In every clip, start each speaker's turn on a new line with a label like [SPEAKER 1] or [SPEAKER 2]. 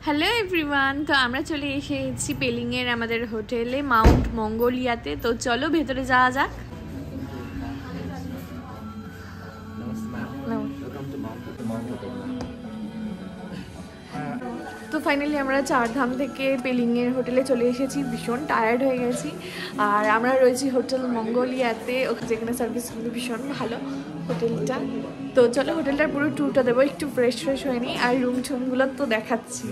[SPEAKER 1] Hello everyone, তো আমরা চলে এসেছি পেলিংয়ের আমাদের হোটেলে মাউন্ট মঙ্গোলিয়াতে। তো চলো ভেতরে যাওয়া যাক। তো ফাইনালি আমরা চারধাম থেকে পেলিংয়ের হোটেলে চলে এসেছি। ভীষণ টায়ার্ড হয়ে গেছি। আর আমরা রয়েছি হোটেল মঙ্গোলিয়াতে, যেখানে সার্ভিসগুলো ভীষণ ভালো হোটেলটা। তো চলো হোটেলটার পুরো ট্যুরটা দেবো, একটু ফ্রেশ হয়ে নিই। আর রুম টুমগুলো তো দেখাচ্ছি।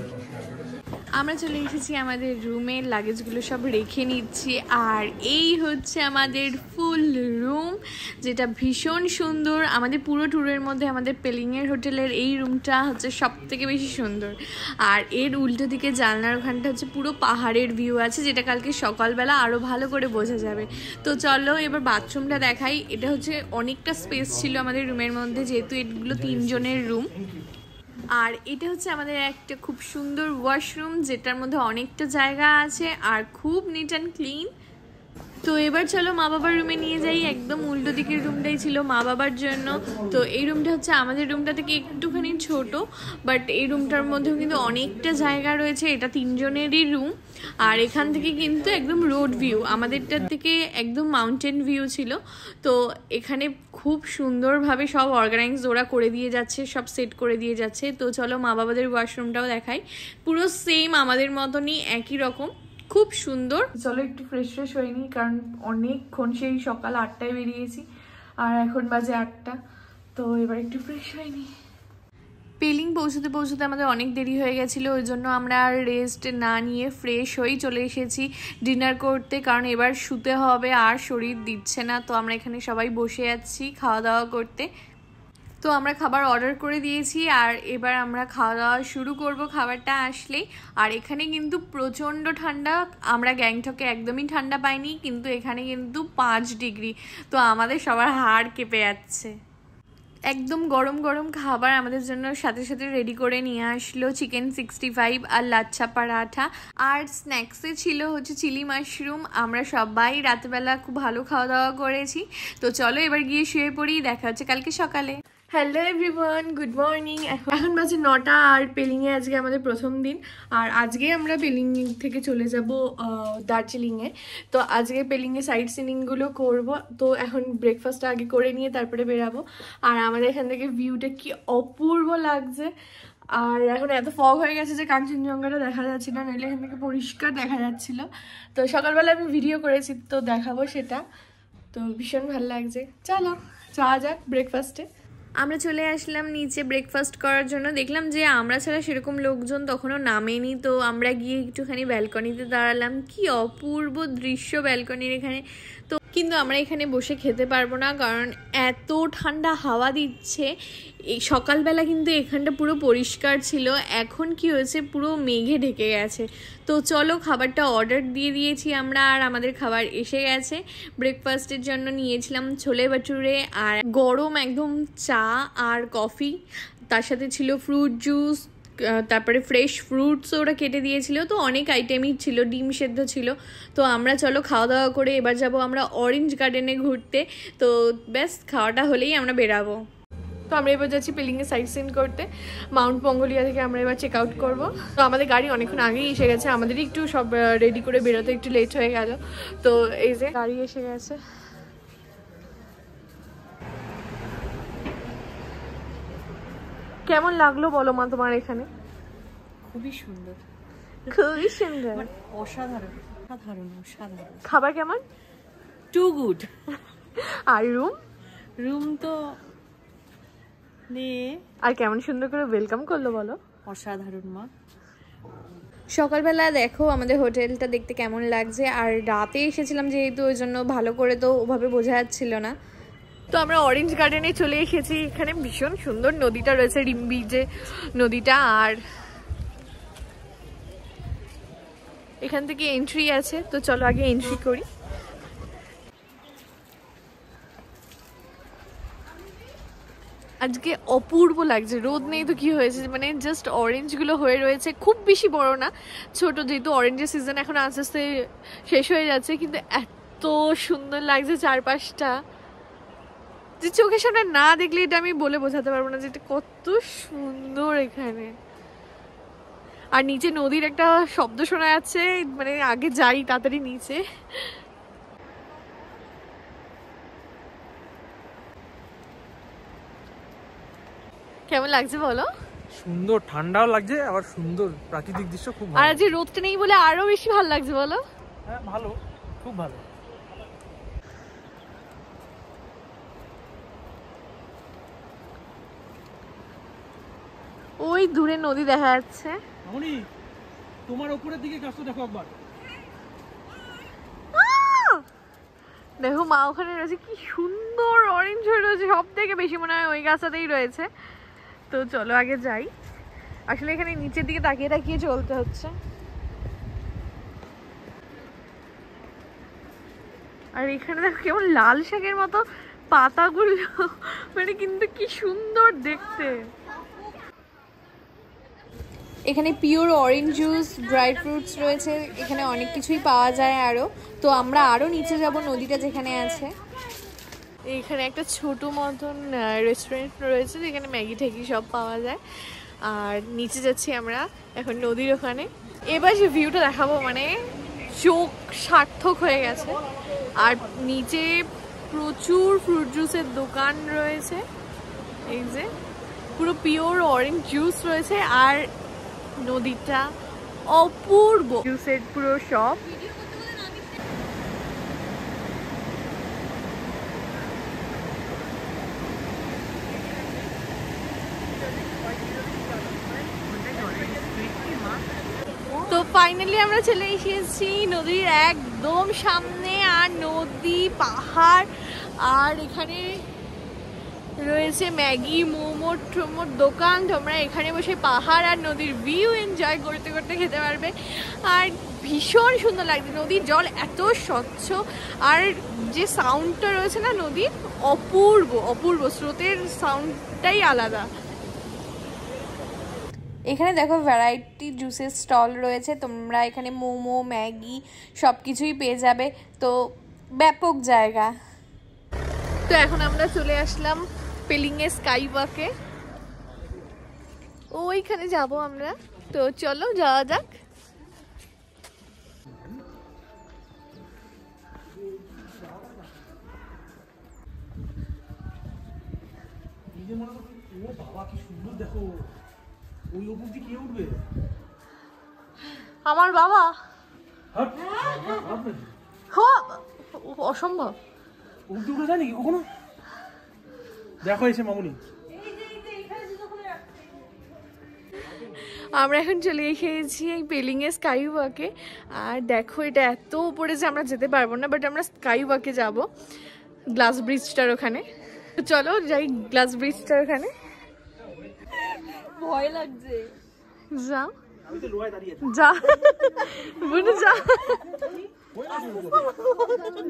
[SPEAKER 1] আমরা চলে এসেছি আমাদের রুমে, লাগেজগুলো সব রেখে নিচ্ছি। আর এই হচ্ছে আমাদের ফুল রুম, যেটা ভীষণ সুন্দর। আমাদের পুরো ট্যুরের মধ্যে আমাদের পেলিংয়ের হোটেলের এই রুমটা হচ্ছে সব থেকে বেশি সুন্দর। আর এর উল্টো দিকে জানলার ওখানটা হচ্ছে পুরো পাহাড়ের ভিউ আছে, যেটা কালকে সকালবেলা আরও ভালো করে বোঝা যাবে। তো চলো এবার বাথরুমটা দেখাই। এটা হচ্ছে অনেকটা স্পেস ছিল আমাদের রুমের মধ্যে, যেহেতু এগুলো 3 জনের রুম। আর এটা হচ্ছে আমাদের একটা খুব সুন্দর ওয়াশরুম, যেটার মধ্যে অনেকটা জায়গা আছে আর খুব নিট অ্যান্ড ক্লিন। তো এবার চলো মা বাবার রুমে নিয়ে যাই। একদম উল্টো দিকের রুমটাই ছিল মা বাবার জন্য। তো এই রুমটা হচ্ছে আমাদের রুমটা থেকে একটুখানি ছোট, বাট এই রুমটার মধ্যেও কিন্তু অনেকটা জায়গা রয়েছে। এটা 3 জনেরই রুম। আর এখান থেকে কিন্তু একদম রোড ভিউ, আমাদেরটার থেকে একদম মাউন্টেন ভিউ ছিল। তো এখানে খুব সুন্দরভাবে সব অর্গানাইজ ওরা করে দিয়ে যাচ্ছে, সব সেট করে দিয়ে যাচ্ছে। তো চলো মা বাবাদের ওয়াশরুমটাও দেখাই। পুরো সেম আমাদের মতনই, একই রকম, খুব সুন্দর। চলো একটু ফ্রেশ হয়ে নিই, কারণ অনেকক্ষণ, সেই সকাল 8টায় বেরিয়েছি আর এখন বাজে 8টা। তো এবার একটু ফ্রেশ হয়ে নিই। পেলিং পৌঁছতে আমাদের অনেক দেরি হয়ে গেছিলো, ওই জন্য আমরা আর রেস্ট না নিয়ে ফ্রেশ হয়েই চলে এসেছি ডিনার করতে, কারণ এবার শুতে হবে আর শরীর দিচ্ছে না। তো আমরা এখানে সবাই বসে আছি খাওয়া দাওয়া করতে। তো আমরা খাবার অর্ডার করে দিয়েছি আর এবার আমরা খাওয়া দাওয়া শুরু করব খাবারটা আসলেই। আর এখানে কিন্তু প্রচণ্ড ঠান্ডা, আমরা গ্যাংটকে একদমই ঠান্ডা পাইনি, কিন্তু এখানে কিন্তু 5 ডিগ্রি। তো আমাদের সবার হাড় কেঁপে যাচ্ছে। একদম গরম গরম খাবার আমাদের জন্য সাথে সাথে রেডি করে নিয়ে আসলো, চিকেন 65 আর লাচ্ছা পরাঠা। আর স্ন্যাক্সে ছিল হচ্ছে চিলি মাশরুম। আমরা সবাই রাতবেলা খুব ভালো খাওয়া দাওয়া করেছি। তো চলো এবার গিয়ে শুয়ে পড়ি, দেখা হচ্ছে কালকে সকালে। Hello everyone, good morning. এখন বাজে 9টা আর পেলিংয়ে আজকে আমাদের প্রথম দিন। আর আজকে আমরা পেলিং থেকে চলে যাব দার্জিলিংয়ে। তো আজকে পেলিংয়ে সাইট সিনিংগুলো করব। তো এখন ব্রেকফাস্টটা আগে করে নিয়ে তারপরে বেরাবো। আর আমাদের এখান থেকে ভিউটা কি অপূর্ব লাগছে। আর এখন এত ফগ হয়ে গেছে যে কাঞ্চনজঙ্ঘাটা দেখা যাচ্ছে না, নইলে এখান থেকে পরিষ্কার দেখা যাচ্ছিল। তো সকালবেলা আমি ভিডিও করেছি, তো দেখাবো সেটা। তো ভীষণ ভালো লাগছে। চলো যাওয়া যাক ব্রেকফাস্টে। আমরা চলে আসলাম নিচে ব্রেকফাস্ট করার জন্য। দেখলাম যে আমরা ছাড়া সেরকম লোকজন তখনও নামেনি। তো আমরা গিয়ে একটুখানি ব্যালকনিতে দাঁড়ালাম। কি অপূর্ব দৃশ্য ব্যালকনির এখানে। তো কিন্তু আমরা এখানে বসে খেতে পারবো না, কারণ এত ঠান্ডা হাওয়া দিচ্ছে। এই সকালবেলা কিন্তু এখানটা পুরো পরিষ্কার ছিল, এখন কি হয়েছে পুরো মেঘে ঢেকে গেছে। তো চলো খাবারটা অর্ডার দিয়ে দিয়েছি আমরা, আর আমাদের খাবার এসে গেছে। ব্রেকফাস্টের জন্য নিয়েছিলাম ছোলে ভাটুরে আর গরম একদম চা আর কফি, তার সাথে ছিল ফ্রুট জুস, তারপরে ফ্রেশ ফ্রুটস ওরা কেটে দিয়েছিল। তো অনেক আইটেমই ছিল, ডিম সেদ্ধ ছিল। তো আমরা চলো খাওয়া দাওয়া করে এবার যাব আমরা অরেঞ্জ গার্ডেনে ঘুরতে। তো ব্যাস খাওয়াটা হলেই আমরা বেরাবো। তো আমরা এবার যাচ্ছি পেলিংয়ে সাইট সিন করতে। মাউন্ট মঙ্গোলিয়া থেকে আমরা এবার চেক আউট করবো। তো আমাদের গাড়ি অনেকক্ষণ আগেই এসে গেছে, আমাদেরই একটু সব রেডি করে বেরোতে একটু লেট হয়ে গেল। তো এই যে গাড়ি এসে গেছে। কেমন লাগলো বলো মা তোমার এখানে?
[SPEAKER 2] খুবই সুন্দর,
[SPEAKER 1] খুবই সুন্দর,
[SPEAKER 2] অসাধারণ অসাধারণ অসাধারণ।
[SPEAKER 1] খাবার কেমন?
[SPEAKER 2] Two good.
[SPEAKER 1] আর
[SPEAKER 2] রুম তো
[SPEAKER 1] আর কেমন সুন্দর করে ওয়েলকাম করলো বলো।
[SPEAKER 2] অসাধারণ মা।
[SPEAKER 1] সকালবেলা দেখো আমাদের হোটেলটা দেখতে কেমন লাগছে। আর রাতে এসেছিলাম যেহেতু, ওই জন্য ভালো করে তো ওভাবে বোঝা যাচ্ছিল না। তো আমরা অরেঞ্জ গার্ডেনে চলে এসেছি। এখানে ভীষণ সুন্দর নদীটা রয়েছে, রিম্বি যে নদীটা। আর এখান থেকে এন্ট্রি আছে, তো চলো আগে এন্ট্রি করি। আজকে অপূর্ব লাগছে, রোদ নেই তো কি হয়েছে, মানে জাস্ট অরেঞ্জগুলো হয়ে রয়েছে, খুব বেশি বড় না, ছোট, যেহেতু অরেঞ্জের সিজন এখন আস্তে আস্তে শেষ হয়ে যাচ্ছে। কিন্তু এত সুন্দর লাগছে চারপাশটা, যে চোখের সামনে না দেখলে এটা আমি বলে বোঝাতে পারবো না যে এটা কত সুন্দর এখানে। আর নিচে নদীর একটা শব্দ শোনা যাচ্ছে, মানে আগে যাই তাড়াতাড়ি নিচে। কেমন লাগছে বলো?
[SPEAKER 3] সুন্দর, ঠান্ডাও লাগছে, আবার সুন্দর প্রাকৃতিক দৃশ্য, খুব ভালো।
[SPEAKER 1] আর আজকে রোদটা নেই বলে আরো বেশি ভালো লাগছে বলো?
[SPEAKER 3] হ্যাঁ ভালো, খুব ভালো।
[SPEAKER 1] ওই দূরে নদী দেখা যাচ্ছে।
[SPEAKER 3] মামনি তোমার উপরের দিকে গাছটা দেখো একবার।
[SPEAKER 1] দেখো মা ওখানে রয়েছে, কি সুন্দর অরেঞ্জ হয়ে রয়েছে, সব থেকে বেশি মনে হয় ওই গাছটাতেই রয়েছে। তো চলো আগে যাই। আসলে এখানে নিচের দিকে তাকিয়ে তাকিয়ে চলতে হচ্ছে। আর এখানে দেখো কেমন লাল শাকের মতো পাতাগুলো, মানে কিন্তু কি সুন্দর দেখতে। এখানে pure orange juice, dry fruits রয়েছে, এখানে অনেক কিছুই পাওয়া যায় আরও। তো আমরা আরও নিচে যাব, নদীটা যেখানে আছে। এইখানে একটা ছোট মতন রেস্টুরেন্ট রয়েছে যেখানে ম্যাগি ট্যাগি সব পাওয়া যায়। আর নিচে যাচ্ছি আমরা এখন নদীর ওখানে। এবার যে ভিউটা দেখাবো মানে চোখ সার্থক হয়ে গেছে। আর নিচে প্রচুর ফ্রুট জুসের দোকান রয়েছে, এই যে পুরো পিওর অরেঞ্জ জুস রয়েছে। আর নদীটা অপূর্ব, জুসের পুরো শপ। তো ফাইনালি আমরা চলে এসেছি নদীর একদম সামনে। আর নদী, পাহাড়, আর এখানে রয়েছে ম্যাগি, মোমো টোমোর দোকান। তোমরা এখানে বসে পাহাড় আর নদীর ভিউ এনজয় করতে করতে খেতে পারবে। আর ভীষণ সুন্দর লাগছে, নদীর জল এত স্বচ্ছ, আর যে সাউন্ডটা রয়েছে না নদীর, অপূর্ব অপূর্ব, স্রোতের সাউন্ডটাই আলাদা। এখানে দেখো ভ্যারাইটি জুসের স্টল রয়েছে, তোমরা এখানে মোমো, ম্যাগি সব কিছুই পেয়ে যাবে। তো ব্যাপক জায়গা। তো এখন আমরা চলে আসলাম পেলিংয়ে স্কাই ওয়াকে, ওইখানে যাব আমরা। তো চলো যাওয়া যাক। আমার বাবা অসম্ভব
[SPEAKER 3] জানি কখনো দেখো এসে মামুনি।
[SPEAKER 1] আমরা এখন চলে এসেছি এই পেলিংয়ে স্কাই ওয়াকে। আর দেখো এটা এত উপরে যে আমরা যেতে পারবো না, বাট আমরা স্কাই ওয়াকে যাব গ্লাস ব্রিজটার ওখানে। চলো যাই গ্লাস ব্রিজটার ওখানে।
[SPEAKER 2] ভয় লাগছে।
[SPEAKER 1] যাও যা বুনু যা,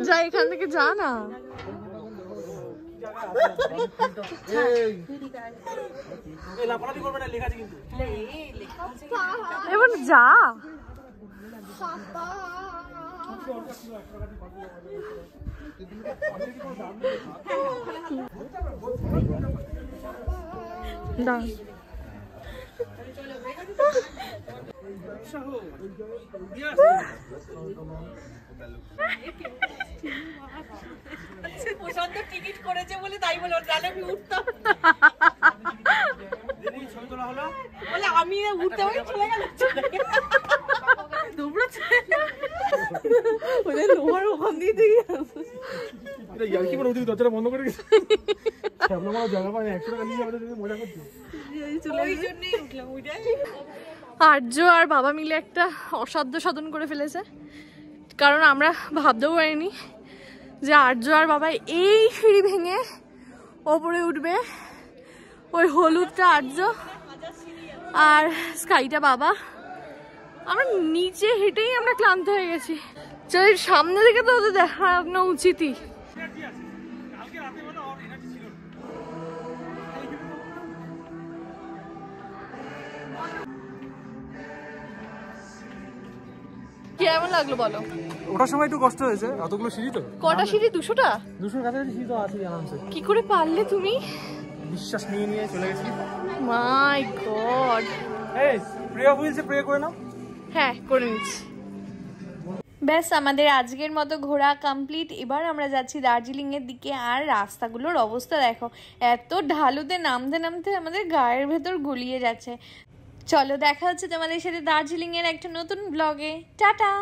[SPEAKER 1] যা এখান থেকে যা না। এবার যা। দা
[SPEAKER 2] প্রশান্ত টিকিট করেছে বলে তাই বলে, তাহলে আমি উঠতাম। বলে আমি উঠতে পারি, চলে গেল। তোমরা ওদের লোহার ওখান দিয়ে দিয়ে
[SPEAKER 3] দরজাটা বন্ধ করে গেছে। জায়গা পায় 100 টাকা নিয়ে আমাদের মজা করছে।
[SPEAKER 1] আর্য আর বাবা মিলে একটা অসাধ্য সাধন করে ফেলেছে, কারণ আমরা ভাবতেও পারিনি যে আর্য আর বাবা এই সিঁড়ি ভেঙে ওপরে উঠবে। ওই হলুদটা আর্য আর স্কাইটা বাবা। আমরা নিচে হেঁটেই আমরা ক্লান্ত হয়ে গেছি। চল সামনে থেকে তো ওদের দেখানো উচিতই। কেমন লাগলো বলো?
[SPEAKER 3] ওটার সময় একটু কষ্ট হয়েছে, অতগুলো সিঁড়ি তো।
[SPEAKER 1] কটা সিঁড়ি? 200টা?
[SPEAKER 3] 200 কাছাকাছি সিঁড়ি তো আছে আরামসে।
[SPEAKER 1] কি করে পারলে তুমি?
[SPEAKER 3] বিশ্বাস নিয়ে নিয়ে চলে গেছি।
[SPEAKER 1] মাই গড।
[SPEAKER 3] এই প্রে অফ হুইলসে প্রে করে নাও।
[SPEAKER 1] হ্যাঁ করে নিচ্ছি। ব্যাস আমাদের আজকের মতো ঘোরা কমপ্লিট। এবার আমরা যাচ্ছি দার্জিলিংয়ের দিকে। আর রাস্তাগুলোর অবস্থা দেখো, এত ঢালুতে নামতে নামতে আমাদের গায়ের ভেতর গুলিয়ে যাচ্ছে। চলো দেখা হচ্ছে তোমাদের সাথে দার্জিলিংয়ের একটা নতুন ব্লগে। টাটা।